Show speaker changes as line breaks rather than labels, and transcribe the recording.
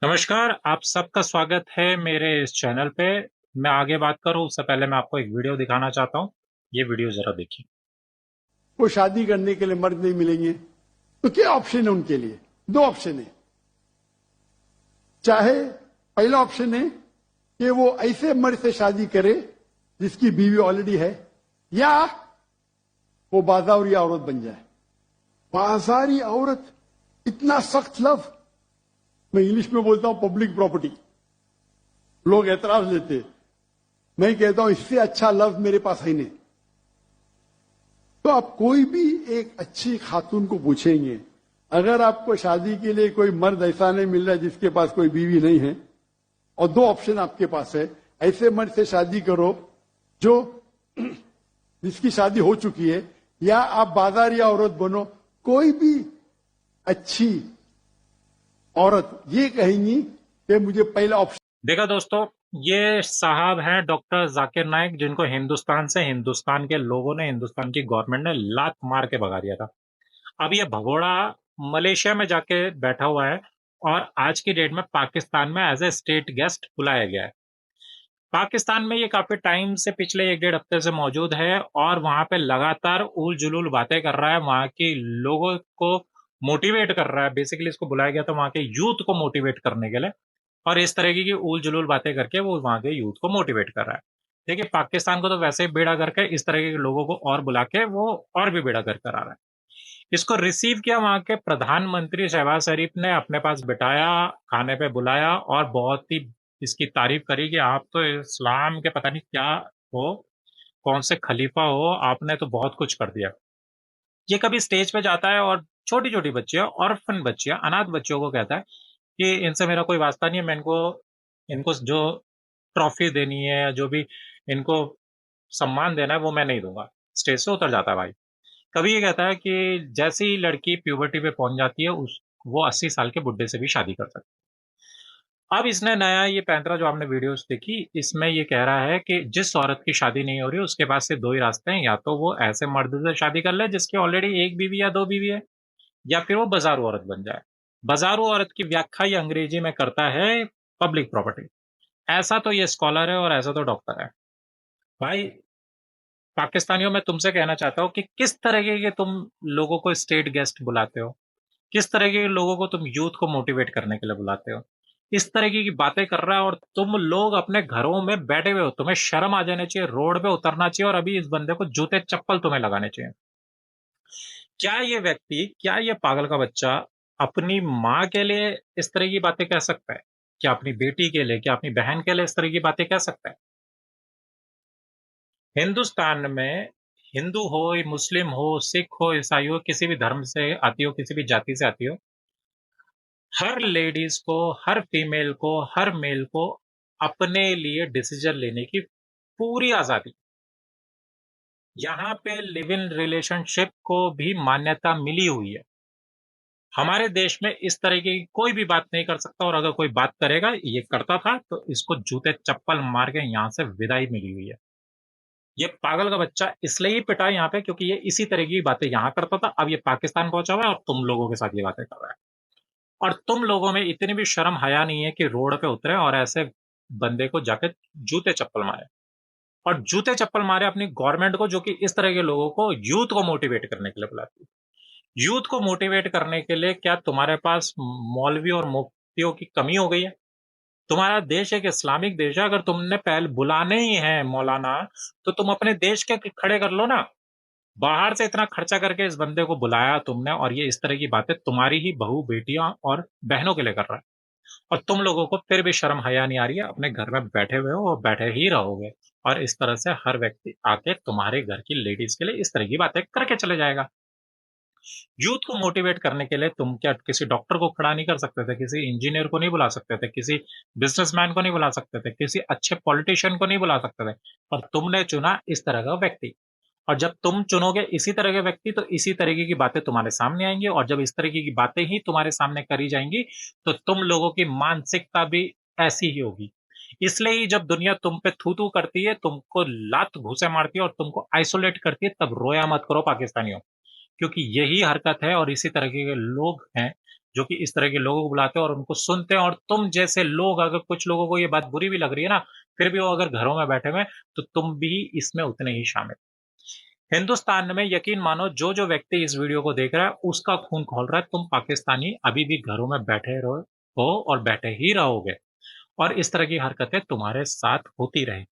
नमस्कार, आप सबका स्वागत है मेरे इस चैनल पे। मैं आगे बात करूँ उससे पहले मैं आपको एक वीडियो दिखाना चाहता हूँ। ये वीडियो ज़रा देखिए।
वो शादी करने के लिए मर्द नहीं मिलेंगे तो क्या ऑप्शन है उनके लिए? दो ऑप्शन है। चाहे पहला ऑप्शन है कि वो ऐसे मर्द से शादी करे जिसकी बीवी ऑलरेडी है, या वो बाजारी औरत बन जाए। बाजारी औरत, इतना सख्त लव। मैं इंग्लिश में बोलता हूं पब्लिक प्रॉपर्टी। लोग एतराज लेते। मैं कहता हूं इससे अच्छा लव मेरे पास है नहीं। तो आप कोई भी एक अच्छी खातून को पूछेंगे, अगर आपको शादी के लिए कोई मर्द ऐसा नहीं मिल रहा है जिसके पास कोई बीवी नहीं है, और दो ऑप्शन आपके पास है, ऐसे मर्द से शादी करो जो जिसकी शादी हो चुकी है, या आप बाजारी औरत बनो। कोई भी अच्छी औरत ये कहेंगी कि मुझे पहला ऑप्शन।
देखा दोस्तों, ये साहब हैं डॉक्टर जाकिर नाइक, जिनको हिंदुस्तान से हिंदुस्तान के लोगों ने, हिंदुस्तान की गवर्नमेंट ने लात मार के भगा दिया था। अब ये भगोड़ा मलेशिया में जाके बैठा हुआ है और आज की डेट में पाकिस्तान में एज ए स्टेट गेस्ट बुलाया गया है। पाकिस्तान में ये काफी टाइम से, पिछले एक डेढ़ हफ्ते से मौजूद है और वहां पे लगातार उल जुलूल बातें कर रहा है, वहां के लोगों को मोटिवेट कर रहा है। बेसिकली इसको बुलाया गया था वहां के यूथ को मोटिवेट करने के लिए, और इस तरह की उल जुलूल बातें करके वो वहां के यूथ को मोटिवेट कर रहा है। देखिए, पाकिस्तान को तो वैसे ही बेड़ा करके इस तरह के लोगों को और बुला के वो और भी बेड़ा कर कर आ रहा है। इसको रिसीव किया वहां के प्रधानमंत्री शहबाज शरीफ ने, अपने पास बिठाया, खाने पे बुलाया और बहुत ही इसकी तारीफ करी कि आप तो इस्लाम के पता नहीं क्या हो, कौन से खलीफा हो, आपने तो बहुत कुछ कर दिया। ये कभी स्टेज पे जाता है और छोटी छोटी बच्चियां, ऑर्फन बच्चियां, अनाथ बच्चियों को कहता है कि इनसे मेरा कोई वास्ता नहीं है, मैं इनको इनको जो ट्रॉफी देनी है, जो भी इनको सम्मान देना है वो मैं नहीं दूंगा। स्टेज से उतर जाता है भाई। कभी ये कहता है कि जैसे ही लड़की प्यूबर्टी पे पहुंच जाती है, उस वो 80 साल के बुड्ढे से भी शादी कर सकती है। अब इसने नया ये पैंतरा जो आपने वीडियोस देखी, इसमें ये कह रहा है कि जिस औरत की शादी नहीं हो रही उसके पास सिर्फ दो ही रास्ते हैं, या तो वो ऐसे मर्द से शादी कर ले जिसकी ऑलरेडी एक बीवी या दो बीवी है, या फिर वो बाजारू औरत बन जाए। बाजारू औरत की व्याख्या ये अंग्रेजी में करता है पब्लिक प्रॉपर्टी। ऐसा तो ये स्कॉलर है और ऐसा तो डॉक्टर है। भाई, पाकिस्तानियों, मैं तुमसे कहना चाहता हूँ कि किस तरीके के तुम लोगों को स्टेट गेस्ट बुलाते हो, किस तरह के लोगों को तुम यूथ को मोटिवेट करने के लिए बुलाते हो। इस तरीके की बातें कर रहा है और तुम लोग अपने घरों में बैठे हुए हो। तुम्हें शर्म आ जानी चाहिए, रोड पे उतरना चाहिए और अभी इस बंदे को जूते चप्पल तुम्हें लगाने चाहिए। क्या ये व्यक्ति, क्या ये पागल का बच्चा अपनी माँ के लिए इस तरह की बातें कह सकता है? क्या अपनी बेटी के लिए, क्या अपनी बहन के लिए इस तरह की बातें कह सकता है? हिंदुस्तान में हिंदू हो, मुस्लिम हो, सिख हो, ईसाई हो, किसी भी धर्म से आती हो, किसी भी जाति से आती हो, हर लेडीज को, हर फीमेल को, हर मेल को अपने लिए डिसीजन लेने की पूरी आजादी। यहाँ पे लिव इन रिलेशनशिप को भी मान्यता मिली हुई है। हमारे देश में इस तरीके की कोई भी बात नहीं कर सकता, और अगर कोई बात करेगा, ये करता था, तो इसको जूते चप्पल मार के यहाँ से विदाई मिली हुई है। ये पागल का बच्चा इसलिए ही पिटा यहाँ पे क्योंकि ये इसी तरह की बातें यहाँ करता था। अब ये पाकिस्तान पहुंचा हुआ है और तुम लोगों के साथ ये बातें कर रहा है। और तुम लोगों में इतनी भी शर्म हया नहीं है कि रोड पे उतरे और ऐसे बंदे को जाके जूते चप्पल मारे, और जूते चप्पल मारे अपनी गवर्नमेंट को, जो कि इस तरह के लोगों को, यूथ को मोटिवेट करने के लिए बुलाती है। यूथ को मोटिवेट करने के लिए क्या तुम्हारे पास मौलवी और मुफ्तियों की कमी हो गई है? तुम्हारा देश एक इस्लामिक देश है। अगर तुमने पहले बुलाने ही है मौलाना, तो तुम अपने देश के खड़े कर लो ना। बाहर से इतना खर्चा करके इस बंदे को बुलाया तुमने, और ये इस तरह की बातें तुम्हारी ही बहू, बेटियां और बहनों के लिए कर रहा है। और तुम लोगों को फिर भी शर्म हया नहीं आ रही है। अपने घर में बैठे हुए हो और बैठे ही रहोगे, और इस तरह से हर व्यक्ति आके तुम्हारे घर की लेडीज के लिए इस तरह की बातें करके चले जाएगा। यूथ को मोटिवेट करने के लिए तुम क्या किसी डॉक्टर को खड़ा नहीं कर सकते थे, किसी इंजीनियर को नहीं बुला सकते थे, किसी बिजनेसमैन को नहीं बुला सकते थे, किसी अच्छे पॉलिटिशियन को नहीं बुला सकते थे, पर तुमने चुना इस तरह का व्यक्ति। और जब तुम चुनोगे इसी तरह के व्यक्ति, तो इसी तरीके की बातें तुम्हारे सामने आएंगी, और जब इस तरीके की बातें ही तुम्हारे सामने करी जाएंगी, तो तुम लोगों की मानसिकता भी ऐसी ही होगी। इसलिए ही जब दुनिया तुम पे थू थू करती है, तुमको लात घूंसे मारती है और तुमको आइसोलेट करती है, तब रोया मत करो पाकिस्तानियों, क्योंकि यही हरकत है और इसी तरह के लोग हैं जो कि इस तरह के लोगों को बुलाते हैं और उनको सुनते हैं, और तुम जैसे लोग, अगर कुछ लोगों को ये बात बुरी भी लग रही है ना, फिर भी वो अगर घरों में बैठे हुए हैं, तो तुम भी इसमें उतने ही शामिल। हिंदुस्तान में यकीन मानो, जो व्यक्ति इस वीडियो को देख रहा है उसका खून खौल रहा है। तुम पाकिस्तानी अभी भी घरों में बैठे रहो हो और बैठे ही रहोगे, और इस तरह की हरकतें तुम्हारे साथ होती रहें।